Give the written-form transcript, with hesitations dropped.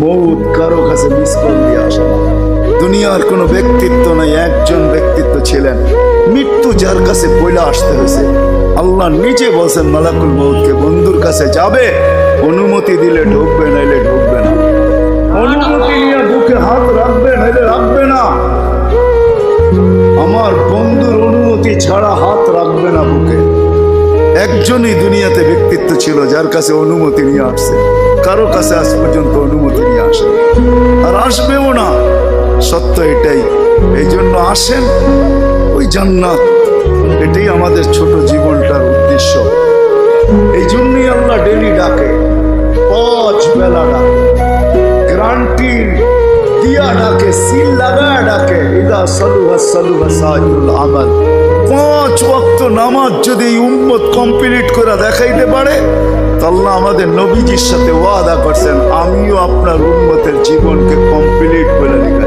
মৌত কারো কাছে মিস কল দিয়ে আসে না। দুনিয়ার কোনো ব্যক্তিত্ব নাই, একজন ব্যক্তিত্ব ছিলেন, মৃত্যু যার কাছে পয়লা আসতে হয়েছে। আল্লাহ নিজে বলছেন মালাকুল মৌতকে, বন্ধুর কাছে যাবে, অনুমতি দিলে ঢুকবে, নাইলে ঢুকবে না। অনুমতি নিয়ে বুকে হাত রাখবে, নাইলে রাখবে না। আমার বন্ধুর অনুমতি ছাড়া হাত রাখবে না বুকে। একজনই দুনিয়াতে ব্যক্তিত্ব ছিল যার কাছে অনুমতি নিয়ে আসছে, কারো কাছে আজ পর্যন্ত অনুমতি নিয়ে আসে আর আসবেও না। সত্য এটাই। এই জন্য আসেন, ওই জান্নাত, এটাই আমাদের ছোট জীবনটার উদ্দেশ্য। এই জন্যই আল্লাহ ডেলি ডাকে, 5 বেলা ডাকে, গ্যারান্টি দিয়া ডাকে, সিল লাগা ডাকে। ইদা সালুহা সালুহা সাইরুল আমাল। 5 ওয়াক্ত নামাজ যদি এই উম্মত কমপ্লিট করে দেখাইতে পারে, আল্লাহ আমাদের নবীজির সাথে ওয়াদা করছেন, আমিও আপনার উম্মতের জীবনকে কমপ্লিট করে দেখাই।